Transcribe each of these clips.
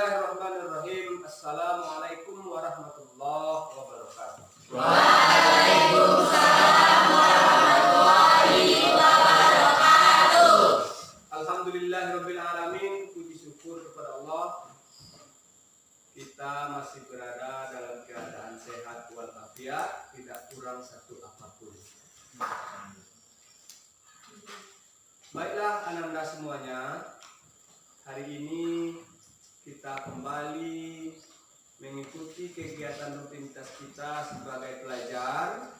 Bismillahirrahmanirrahim. Assalamualaikum warahmatullahi wabarakatuh. Waalaikumsalam warahmatullahi wabarakatuh. Alhamdulillahirabbil alamin. Puji syukur kepada Allah. Kita masih berada dalam keadaan sehat walafiat, tidak kurang satu apapun. Baiklah ananda semuanya, hari ini kita kembali mengikuti kegiatan rutinitas kita sebagai pelajar.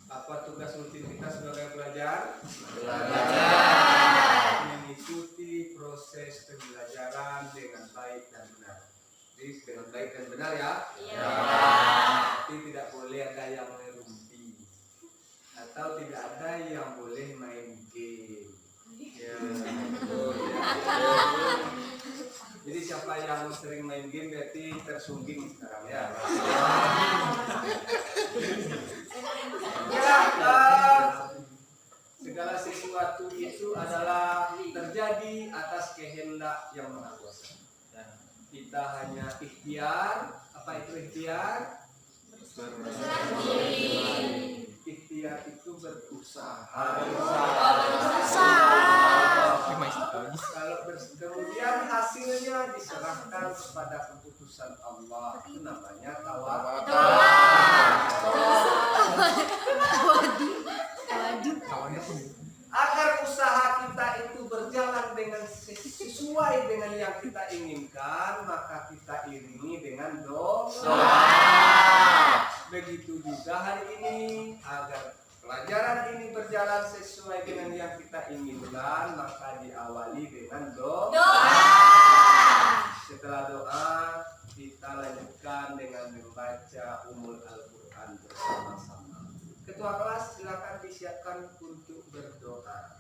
Apa tugas rutin kita sebagai pelajar? Belajar. Mengikuti proses pembelajaran dengan baik dan benar. Jadi dengan baik dan benar ya? Ya. Tapi tidak boleh ada yang merumpi atau tidak ada yang boleh main game. Ya, betul, ya. Jadi siapa yang sering main game berarti tersungging sekarang ya. Segala sesuatu itu adalah terjadi atas kehendak yang Maha Kuasa. Kita hanya ikhtiar. Apa itu ikhtiar? Ikhtiar itu berusaha. Kalau kemudian hasilnya diserahkan kepada keputusan Allah, itu namanya tawakal. Agar usaha kita itu berjalan dengan sesuai dengan yang kita inginkan, maka kita iringi dengan doa. Begitu juga hari ini, agar pelajaran ini berjalan sesuai dengan yang kita inginkan, maka diawali dengan doa. Setelah doa, kita lanjutkan dengan membaca Ummul Al-Quran bersama-sama. Ketua kelas silakan disiapkan untuk berdoa.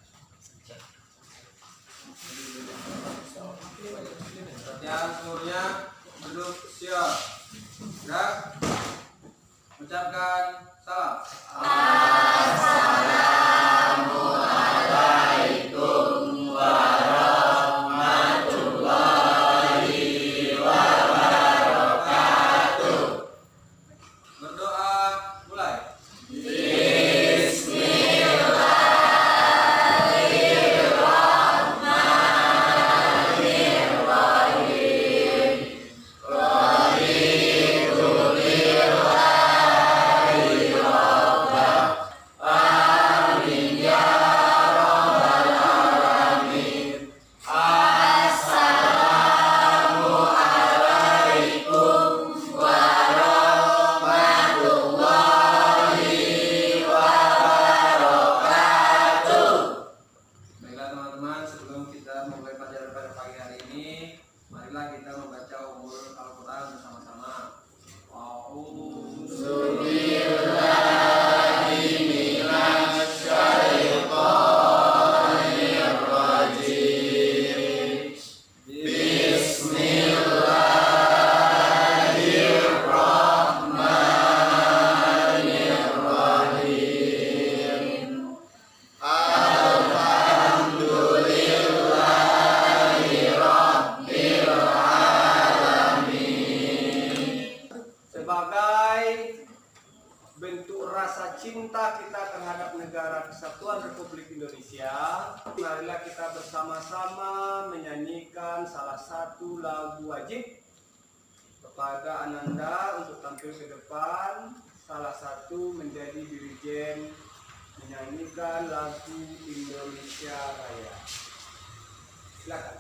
Yang seluruhnya duduk siap. Gerak. Ucapkan salam. Assalamualaikum warahmatullahi wabarakatuh. Berdoa mulai. Baiklah teman-teman, sebelum kita mulai pelajaran pada pagi hari ini, marilah kita membaca Ummul Al-Quran bersama-sama. Sebagai bentuk rasa cinta kita terhadap negara Kesatuan Republik Indonesia, marilah kita bersama-sama menyanyikan salah satu lagu wajib kepada Ananda untuk tampil ke depan. Salah satu menjadi dirijen menyanyikan lagu Indonesia Raya. Silakan.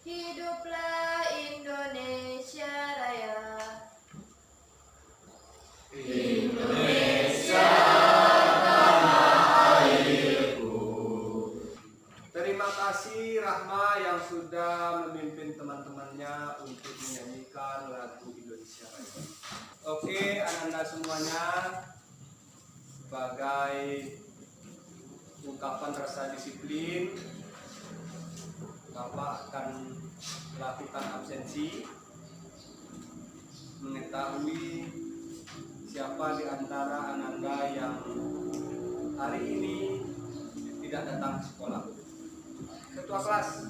Hiduplah Indonesia Raya. Indonesia Terima kasih Rahma yang sudah memimpin teman-temannya untuk menyanyikan lagu Indonesia Raya. Oke, Ananda semuanya, sebagai ungkapan rasa disiplin, Bapak akan melakukan absensi, mengetahui siapa di antara Ananda yang hari ini tidak datang ke sekolah. Ketua kelas,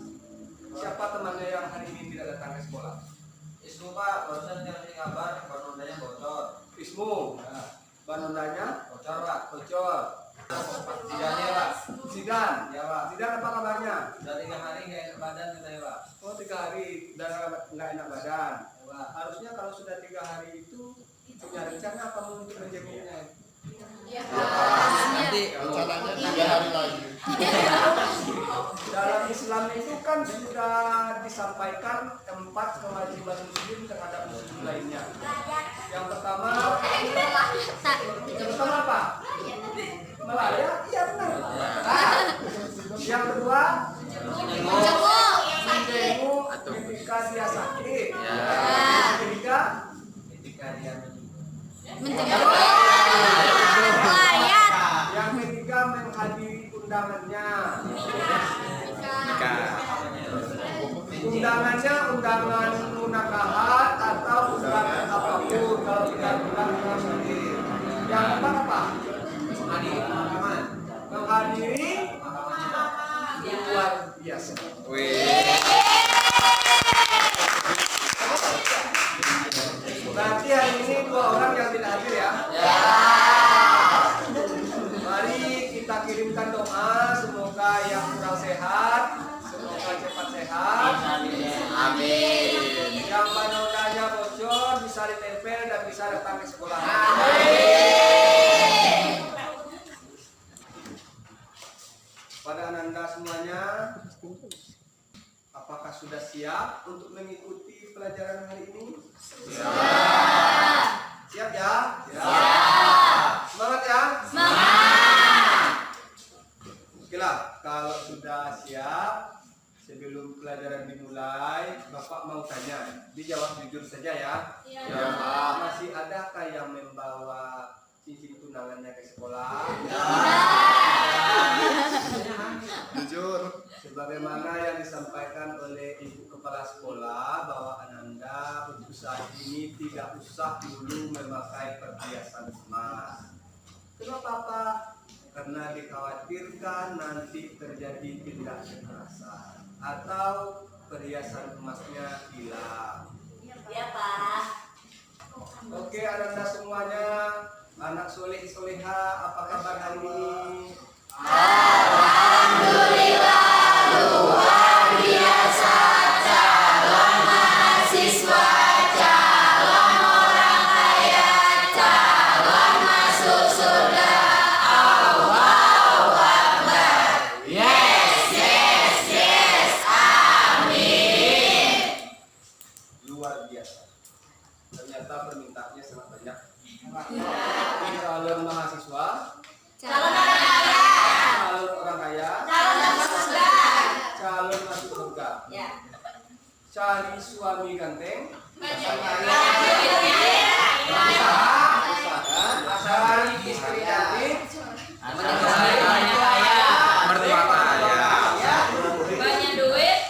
siapa temannya yang hari ini tidak datang ke sekolah? Ismu Pak, barusan dikasih kabar banondanya bocor. Ismu, banondanya Bocor Pak. bocor. Sidangnya Pak. Zidan, Ya Pak. Zidan apa kabarnya? Sudah 3 hari nggak enak badan katanya Pak. Oh 3 hari dan nggak enak badan. Ya Pak. Harusnya kalau sudah 3 hari itu punya rencana apa untuk menjenguknya? Ya, Nanti Rencananya 3 hari lagi. Dalam Islam itu kan sudah disampaikan 4 kewajiban muslim terhadap muslim lainnya. Yang pertama apa? Melayat, iya benar. Yang kedua, jenguk yang sakit. menjenguk ketika dia sakit. Ya. Yang ketiga, ketika dia Menjenguk. Layat. yang ketiga menghadiri undangannya. Undangannya undangan munakahat atau undangan apapun kalau tidak undangan sendiri. Yang keempat apa? menghadiri pemakaman. Menghadiri luar biasa. Berarti hari ini 2 orang yang tidak hadir ya? Mari kita kirimkan doa semoga yang kurang sehat semoga cepat sehat. Amin. Yang banodanya bocor bisa ditempel dan bisa datang ke sekolah. Pada Ananda semuanya, apakah sudah siap untuk mengikuti pelajaran hari ini? Siap ya? Semangat ya? Oke lah, kalau sudah siap, sebelum pelajaran dimulai, Bapak mau tanya, dijawab jujur saja ya. Ya. Masih adakah yang membawa cincin tunangannya ke sekolah? Jujur. Sebagaimana yang disampaikan oleh Ibu Kepala Sekolah bahwa Ananda untuk saat ini tidak usah dulu memakai perhiasan emas. Kenapa Pak? Karena dikhawatirkan nanti terjadi tindak kekerasan atau perhiasan emasnya hilang. Ya, Pak. Oke, Ananda semuanya, anak soleh soleha, apa kabar hari ini? Luar biasa, calon mahasiswa, calon orang kaya, calon masuk surga. Allahu Akbar. Yes, amin. Luar biasa. Ternyata permintaannya sangat banyak. Calon mahasiswa, Calon orang kaya, calon orang kaya, calon masuk surga. calon masuk surga, Ya. cari suami ganteng, cari istri cantik, Banyak duit.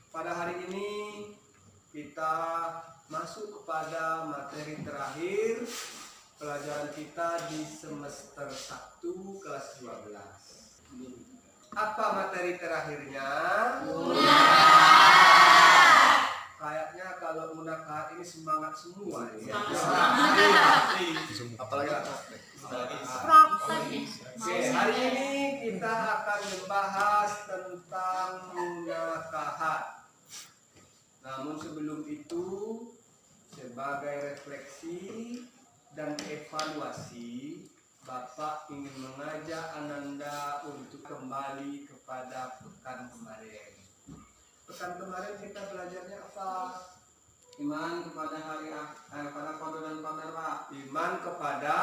Pada hari ini kita masuk kepada materi terakhir pelajaran kita di semester 1 kelas 12. Apa materi terakhirnya? Kayaknya kalau munakahat ini semangat semua ya. Apalagi Oke, hari ini kita akan membahas tentang munakahat. Namun sebelum itu, sebagai refleksi dan evaluasi, Bapak ingin mengajak Ananda untuk kembali kepada pekan kemarin. Pekan kemarin kita belajarnya apa? Iman kepada pada qadar dan qadar Pak. Iman kepada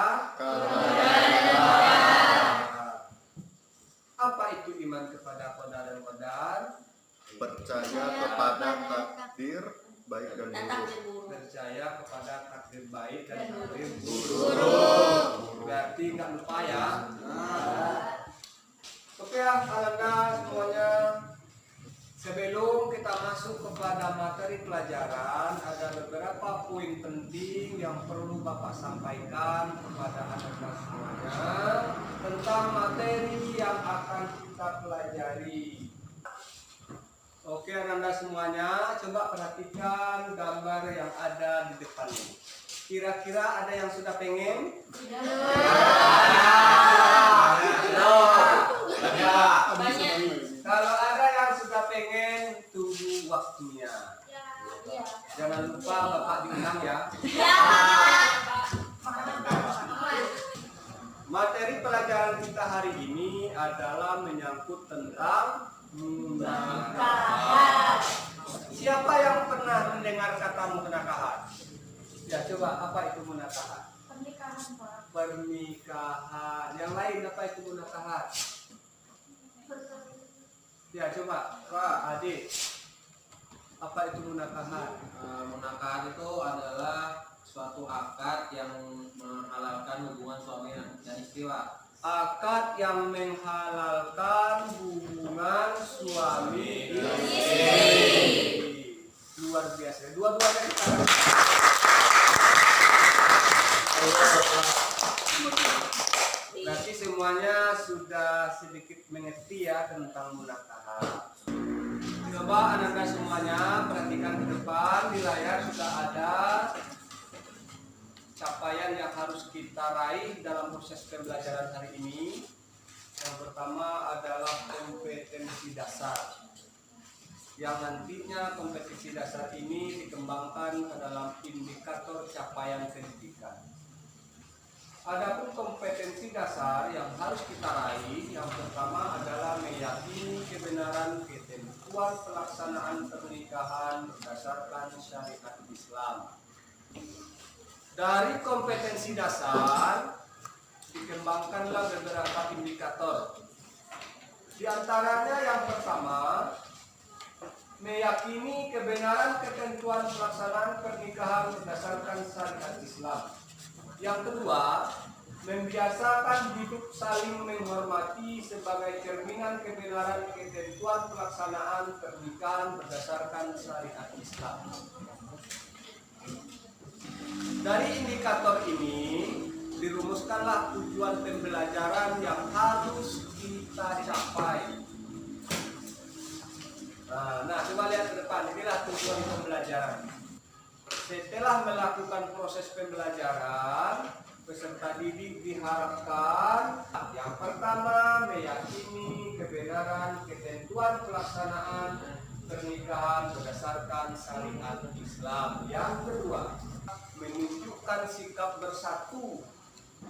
apa itu iman kepada qadar dan qadar? percaya kepada takdir baik dan buruk. Percaya kepada takdir baik dan takdir buruk. Berarti nggak lupa ya. Oke ya, Ananda semuanya. Sebelum kita masuk kepada materi pelajaran, ada beberapa poin penting yang perlu Bapak sampaikan kepada Ananda semuanya tentang materi yang akan kita pelajari. Oke, Anda semuanya, coba perhatikan gambar yang ada di depan ini. Kira-kira ada yang sudah pengen? Banyak. Kalau ada yang sudah pengen, tunggu waktunya. Jangan lupa Bapak diundang ya. Materi pelajaran kita hari ini adalah menyangkut tentang munakahat. Siapa yang pernah mendengar kata munakahat? Ya, coba apa itu munakahat? Pernikahan, Pak. Pernikahan. Yang lain apa itu munakahat? Ya, coba Pak Adik. Apa itu munakahat? Munakahat itu adalah suatu akad yang menghalalkan hubungan suami dan istri, Pak. Akad yang menghalalkan hubungan suami istri. Luar biasa. Dua-duanya kita. Berarti semuanya sudah sedikit mengerti ya tentang munakahat. Coba anak-anak semuanya perhatikan ke depan, di layar sudah ada capaian yang harus kita raih dalam proses pembelajaran hari ini. Yang pertama adalah kompetensi dasar, yang nantinya kompetensi dasar ini dikembangkan ke dalam indikator capaian pendidikan. Adapun kompetensi dasar yang harus kita raih, yang pertama adalah meyakini kebenaran ketentuan pelaksanaan pernikahan berdasarkan syariat Islam. Dari kompetensi dasar dikembangkanlah beberapa indikator. Di antaranya yang pertama, meyakini kebenaran ketentuan pelaksanaan pernikahan berdasarkan syariat Islam. Yang kedua, membiasakan hidup saling menghormati sebagai cerminan kebenaran ketentuan pelaksanaan pernikahan berdasarkan syariat Islam. Dari indikator ini dirumuskanlah tujuan pembelajaran yang harus kita capai. Nah, coba lihat ke depan, inilah tujuan pembelajaran. Setelah melakukan proses pembelajaran, peserta didik diharapkan yang pertama meyakini kebenaran ketentuan pelaksanaan pernikahan berdasarkan syariat Islam. Yang kedua, menunjukkan sikap bersatu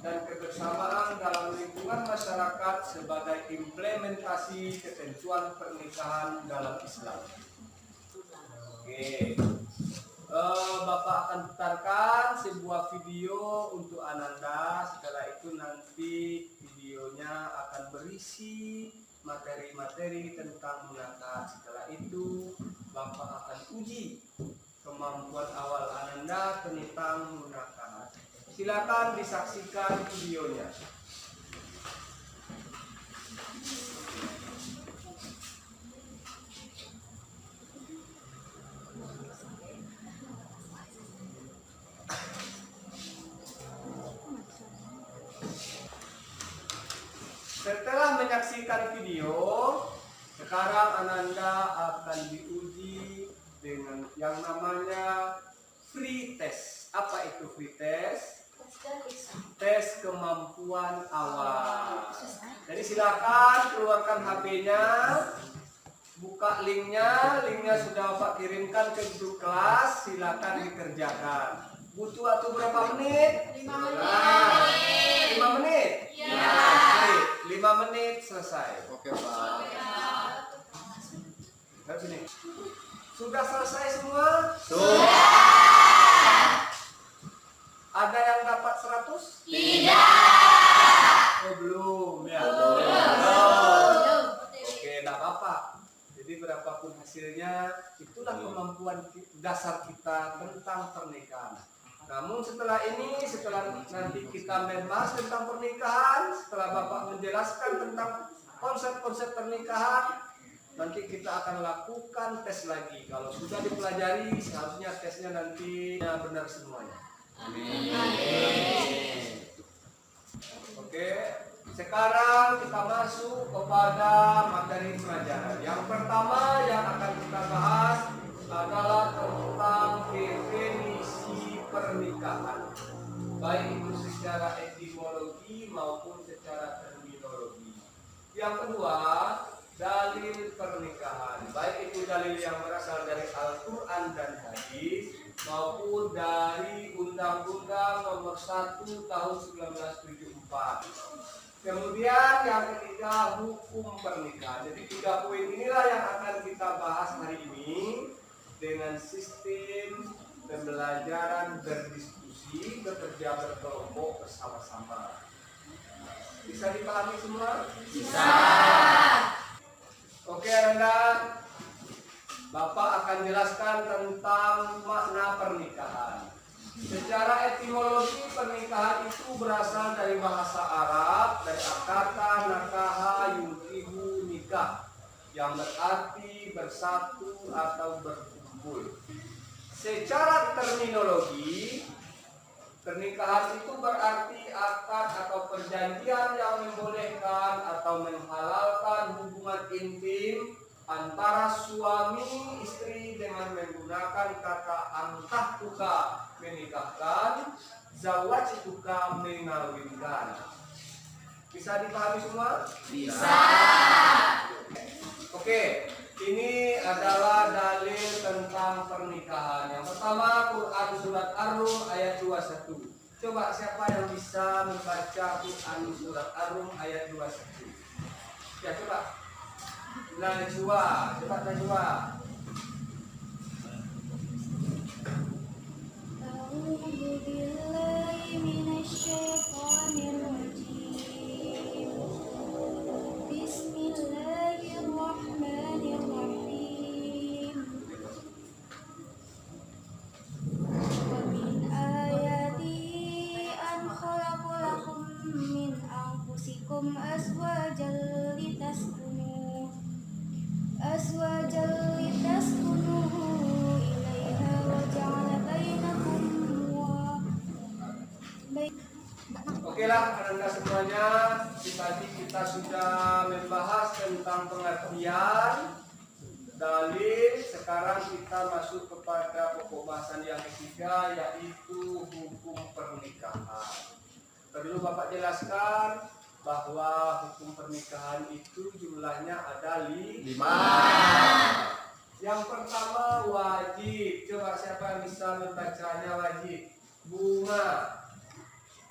dan kebersamaan dalam lingkungan masyarakat sebagai implementasi ketentuan pernikahan dalam Islam. Oke. Bapak akan putarkan sebuah video untuk Ananda. Setelah itu nanti videonya akan berisi materi-materi tentang munakahat. Setelah itu Bapak akan uji kemampuan awal Ananda tentang munakahat. Silakan disaksikan videonya. Setelah menyaksikan video, sekarang Ananda akan diuji dengan yang namanya free test. Apa itu free test? Tes kemampuan awal. Jadi silakan keluarkan HP-nya, buka linknya sudah Bapak kirimkan ke grup kelas, silakan dikerjakan. Butuh waktu berapa menit? 5 menit. 5 menit? Ya. Oke, 5 menit selesai. Oke, Pak. Lihat sini. Sudah selesai semua? Sudah. Ada yang dapat 100? Tidak. Oh, belum ya. Belum. Oke, enggak apa-apa. Jadi berapapun hasilnya, itulah kemampuan dasar kita tentang pernikahan. Namun setelah ini, setelah nanti kita membahas tentang pernikahan, setelah Bapak menjelaskan tentang konsep-konsep pernikahan, nanti kita akan lakukan tes lagi. Kalau sudah dipelajari, seharusnya tesnya nanti benar semuanya. Amin. Oke, sekarang kita masuk kepada materi pelajaran. Yang pertama yang akan kita bahas baik itu secara etimologi maupun secara terminologi. Yang kedua, dalil pernikahan, baik itu dalil yang berasal dari Al-Quran dan hadis maupun dari Undang-Undang Nomor 1 Tahun 1974. Kemudian yang ketiga, hukum pernikahan. Jadi 3 poin inilah yang akan kita bahas hari ini dengan sistem pembelajaran berdiskusi, bekerja berkelompok bersama-sama. Bisa dipahami semua? Bisa. Oke, Anda, Bapak akan jelaskan tentang makna pernikahan. Secara etimologi, pernikahan itu berasal dari bahasa Arab, dari kata nakaha yunkihu nikah, yang berarti bersatu atau berkumpul. Secara terminologi, pernikahan itu berarti akad atau perjanjian yang membolehkan atau menghalalkan hubungan intim antara suami istri dengan menggunakan kata antahtuka menikahkan, zawajtuka mengawinkan. Bisa dipahami semua? Bisa. Oke, ini adalah dalil tentang pernikahan. Yang pertama, Quran surat Ar-Rum ayat 21. Coba siapa yang bisa membaca Quran surat Ar-Rum ayat 21? Ya, coba. Najwa, coba Najwa. A'udzu billahi minasyaitonir rajim. Bismillahirrahmanirrahim. Wa min ayatihi an khalaqa lakum min anfusikum azwajan litaskunu ilaiha wa ja'ala bainakum Oke lah, Anda semuanya, tadi kita sudah membahas tentang pengertian dalil. Sekarang kita masuk kepada pokok bahasan yang ketiga, yaitu hukum pernikahan. Perlu Bapak jelaskan bahwa hukum pernikahan itu jumlahnya ada 5. Yang pertama, wajib. Coba siapa yang bisa membacanya wajib? Bunga.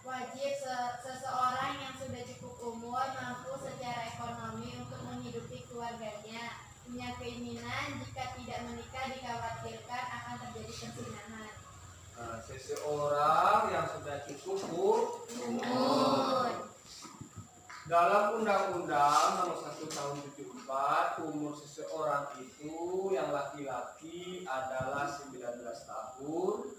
Wajib seseorang yang sudah cukup umur mampu secara ekonomi untuk menghidupi keluarganya, punya keinginan jika tidak menikah dikhawatirkan akan terjadi perzinahan. Nah, seseorang yang sudah cukup umur. Dalam Undang-Undang Nomor 1 Tahun 74, umur seseorang itu yang laki-laki adalah 19 tahun,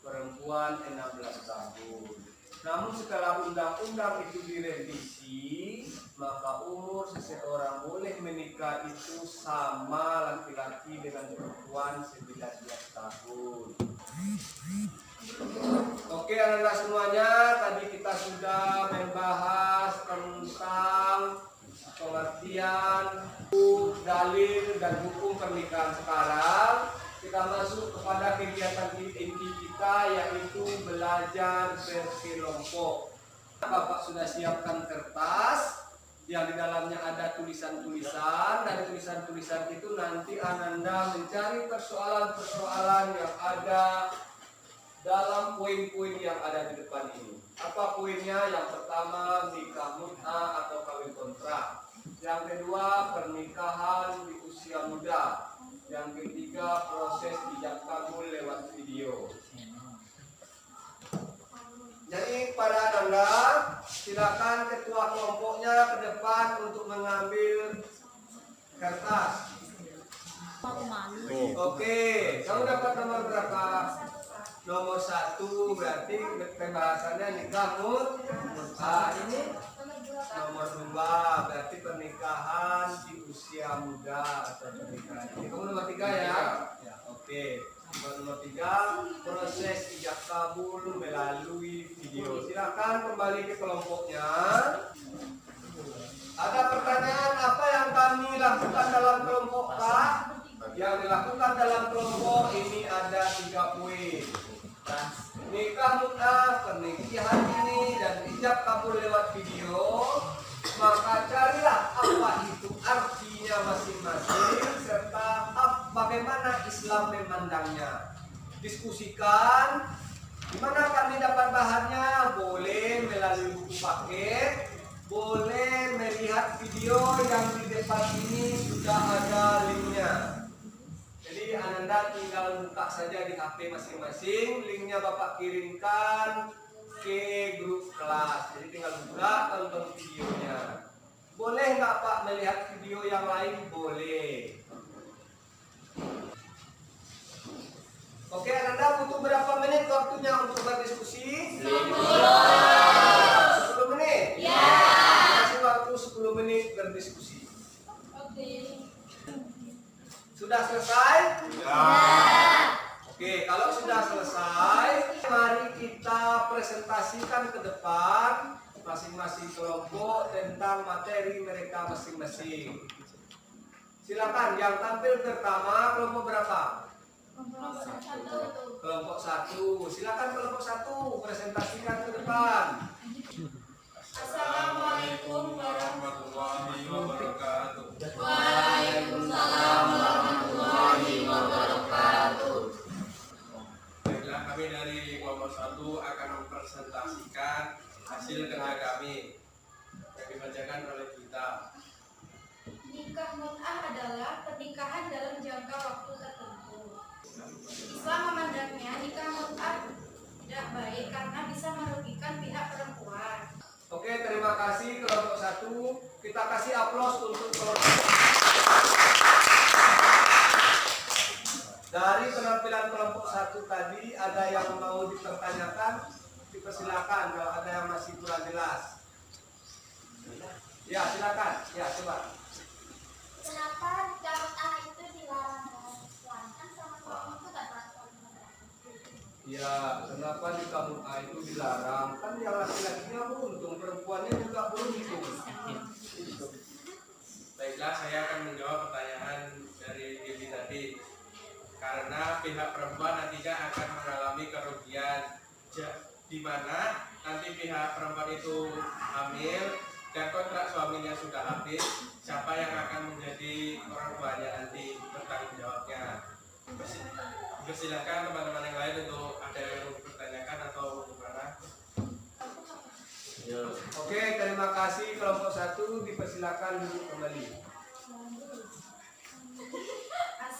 perempuan 16 tahun. Namun setelah undang-undang itu direvisi, maka umur seseorang boleh menikah itu sama laki-laki dengan perempuan 19 tahun. Oke, anak-anak semuanya, tadi kita sudah membahas tentang pengertian dalil dan hukum pernikahan. Sekarang kita masuk kepada kegiatan inti kita, yaitu belajar berkelompok. Bapak sudah siapkan kertas yang di dalamnya ada tulisan-tulisan. Dari tulisan-tulisan itu nanti Ananda mencari persoalan-persoalan yang ada dalam poin-poin yang ada di depan ini. Apa poinnya? Yang pertama, nikah mut'ah atau kawin kontrak. Yang kedua, pernikahan di usia muda. Yang ketiga, proses ijab kabul lewat video. Jadi pada Anda, silakan ketua kelompoknya ke depan untuk mengambil kertas. Oke, kamu dapat nomor berapa? Nomor 1 berarti pembahasannya nikah mut'ah. Ini nomor 2 berarti pernikahan di usia muda atau pernikahan. Ini kamu nomor 3 ya? Ya, oke. Nomor 3, proses ijab kabul melalui video. Silakan kembali ke kelompoknya. Ada pertanyaan apa yang kami lakukan dalam kelompok Pak? Yang dilakukan dalam kelompok ini ada 3 poin. nikah mut'ah, pernikahan ini dan ijab kabul lewat video, maka carilah apa itu artinya masing-masing serta bagaimana Islam memandangnya. Diskusikan. Di mana kami dapat bahannya? Boleh melalui buku paket, boleh melihat video yang di depan ini sudah ada linknya. Jadi Ananda tinggal buka saja di HP masing-masing, linknya Bapak kirimkan ke grup kelas. Jadi tinggal buka, tonton videonya. Boleh nggak Pak melihat video yang lain? Boleh. Oke, Ananda butuh berapa menit waktunya untuk berdiskusi? 10 menit? Ya. Kasih waktu 10 menit berdiskusi. Oke. Sudah selesai? Ya. Oke, kalau sudah selesai, mari kita presentasikan ke depan masing-masing kelompok tentang materi mereka masing-masing. Silakan, yang tampil pertama kelompok berapa? Kelompok 1. Silakan kelompok 1 presentasikan ke depan. Assalamualaikum warahmatullahi wabarakatuh. Waalaikumsalam warahmatullahi wabarakatuh. Baiklah, kami dari kelompok 1 akan mempresentasikan hasil kerja kami yang dibacakan oleh kita. Nikah mut'ah adalah pernikahan dalam jangka waktu tertentu. Islam memandangnya nikah mut'ah tidak baik karena bisa merugikan pihak perempuan. Oke, terima kasih kelompok 1. Kita kasih aplaus untuk kelompok. Dari penampilan kelompok 1 tadi, ada yang mau dipertanyakan? Dipersilakan kalau ada yang masih kurang jelas. Ya, silakan. Ya, coba. Kenapa nikah mut'ah itu dilarang perempuan? Kan sama suami itu gak perempuan. Ya, kenapa nikah mut'ah itu dilarang? Kan yang laki-lakinya beruntung, perempuannya juga beruntung. Baiklah, saya akan menjawab pertanyaan dari Devi tadi. Karena pihak perempuan nantinya akan mengalami kerugian, di mana nanti pihak perempuan itu hamil dan kontrak suaminya sudah habis, siapa yang akan menjadi orang tuanya nanti bertanggung jawabnya. Persilakan teman-teman yang lain untuk ada yang mau dipertanyakan atau bagaimana. Oke, terima kasih kelompok 1. Dipersilakan duduk kembali.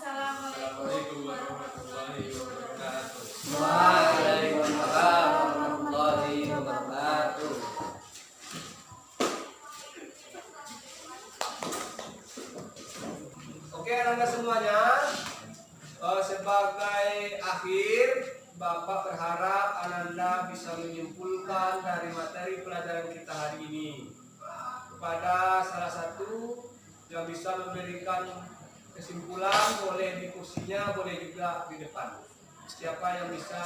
Assalamualaikum warahmatullahi wabarakatuh. Waalaikumsalam warahmatullahi wabarakatuh. Oke, Anda semuanya, sebagai akhir, Bapak berharap Ananda bisa menyimpulkan dari materi pelajaran kita hari ini kepada salah satu yang bisa memberikan kesimpulan, boleh di kursinya, boleh juga di depan. Siapa yang bisa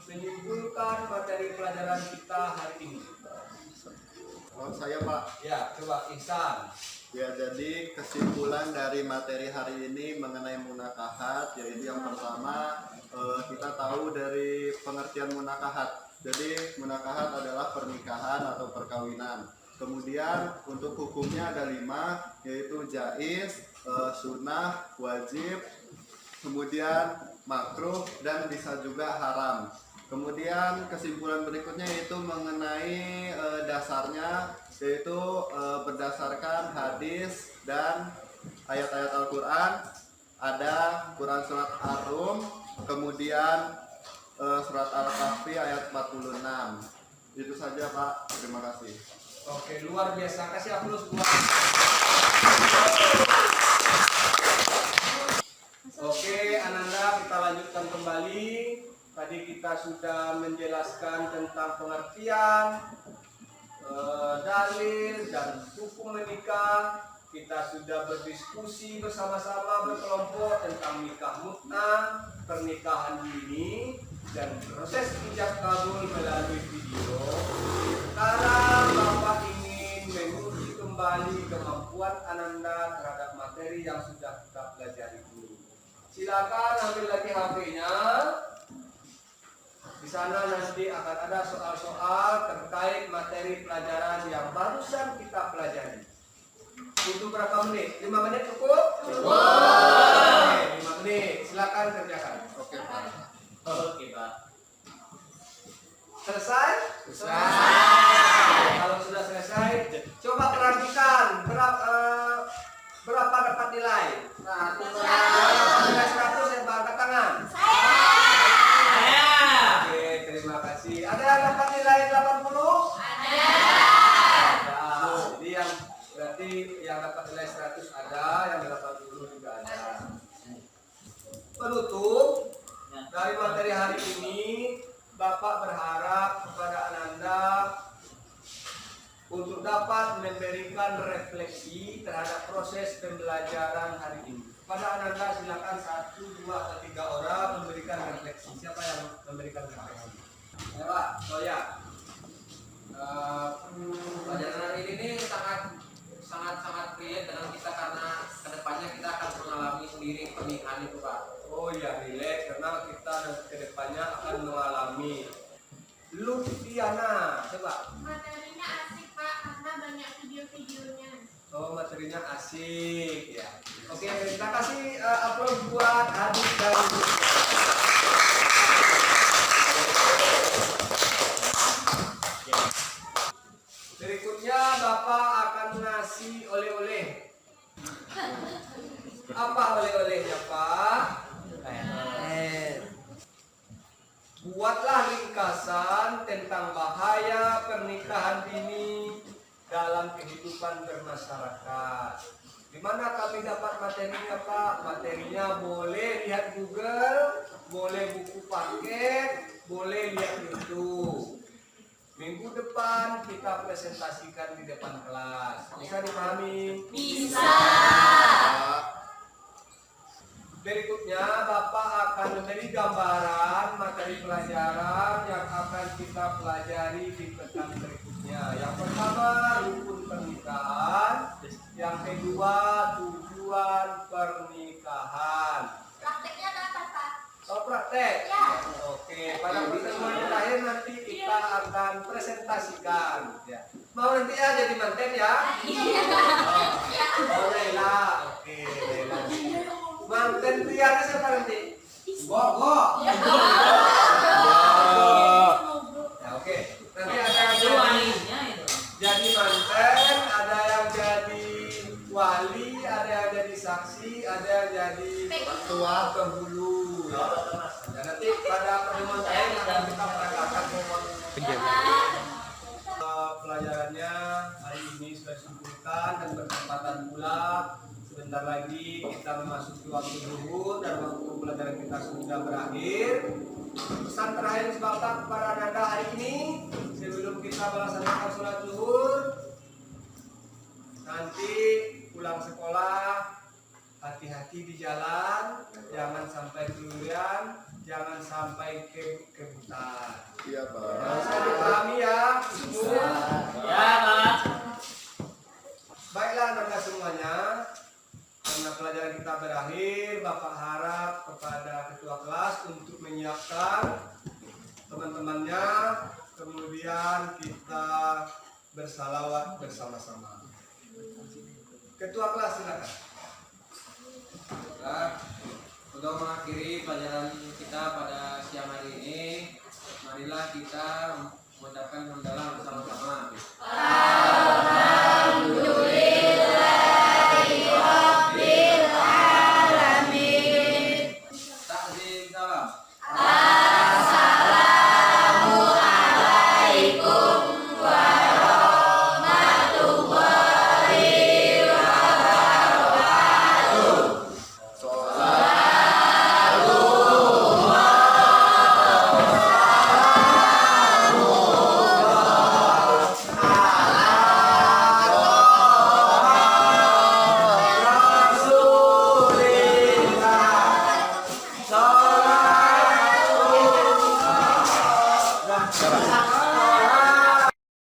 menyimpulkan materi pelajaran kita hari ini? Saya Pak. Ya, coba Ihsan. Ya, jadi kesimpulan dari materi hari ini mengenai munakahat, yaitu yang pertama kita tahu dari pengertian munakahat. Jadi munakahat adalah pernikahan atau perkawinan. Kemudian untuk hukumnya ada 5, yaitu jaiz, sunnah, wajib, kemudian makruh, dan bisa juga haram. Kemudian kesimpulan berikutnya yaitu mengenai dasarnya, yaitu berdasarkan hadis dan ayat-ayat Al-Quran. Ada Quran surat Ar-Rum, kemudian surat Al-Kahfi ayat 46. Itu saja Pak, terima kasih. Oke, luar biasa. Kasih aplaus buat. Oke, Ananda, kita lanjutkan kembali. Tadi kita sudah menjelaskan tentang pengertian, dalil dan hukum menikah. Kita sudah berdiskusi bersama-sama berkelompok tentang nikah mut'ah, pernikahan dini, dan proses ijab kabul melalui video. Sekarang Bapak ingin menguji kembali kemampuan Ananda terhadap materi yang sudah kita pelajari dulu. Silakan ambil lagi HP-nya. Di sana nanti akan ada soal-soal terkait materi pelajaran yang barusan kita pelajari. Untuk berapa menit? 5 menit cukup? Cukup. Oke, 5 menit. Silakan kerjakan. Oke, Pak. Oke, Pak. Selesai? Selesai. Kalau sudah selesai, coba perhatikan berapa dapat nilai? 100 yang angkat tangan. Oke, terima kasih. Ada yang dapat nilai 80? Ada. Jadi yang berarti yang dapat nilai 100 ada, yang 80 juga ada. Penutup dari materi hari ini, Bapak berharap kepada Ananda untuk dapat memberikan refleksi terhadap proses pembelajaran hari ini. Pada Ananda silakan 1, 2, atau 3 orang memberikan refleksi. Siapa yang memberikan refleksi? Ya Pak, Soya. Pelajaran hari ini sangat relate dengan kita karena kedepannya kita akan mengalami sendiri pernikahan itu Pak. Oh ya, relate karena kita kedepannya akan mengalami. Lutfiana, coba. Materinya asik Pak, karena banyak video-videonya. Oh, materinya asik ya. Oke, kita kasih upload buat Adit dan berikutnya Bapak akan ngasih oleh-oleh. Apa oleh-olehnya Pak? Buatlah ringkasan tentang bahaya pernikahan dini dalam kehidupan bermasyarakat. Di mana kami dapat materinya Pak? Materinya boleh lihat Google, boleh buku paket, boleh lihat YouTube. Minggu depan kita presentasikan di depan kelas. Bisa dipahami? Bisa. Berikutnya Bapak akan memberi gambaran materi pelajaran yang akan kita pelajari di pekan berikutnya. Yang pertama rukun pernikahan, yang kedua tujuan pernikahan. Prakteknya apa Pak? Oh, praktek? Ya. Oke, pada pertemuan terakhir nanti kita akan presentasikan. Ya. Mau nanti ya jadi manten ya? Oh, Lela. Oke, Lela. Manten pria siapa nanti? Bobo. Ya, oke. Nanti ada yang jadi manten, ada yang jadi wali, ada yang jadi saksi, ada yang jadi ketua penghulu. Dan nanti pada pertemuan terakhir akan kita peragakan pelajarannya hari ini sudah disempurnakan dan bertepatan pula sebentar lagi kita memasuki waktu zuhur dan waktu pelajaran kita sudah berakhir. Pesan terakhir Bapak kepada Ananda hari ini sebelum kita melaksanakan sholat zuhur, nanti pulang sekolah hati-hati di jalan, jangan sampai keluyuran, jangan sampai kebutaan. Iya, Pak. Bisa dipahami ya? Ya Pak. Baiklah Anda semuanya, karena pelajaran kita berakhir, Bapak harap kepada ketua kelas untuk menyiapkan teman-temannya, kemudian kita bersalawat bersama-sama. Ketua kelas silakan. Untuk mengakhiri pelajaran kita pada siang hari ini, marilah kita mengucapkan mendalam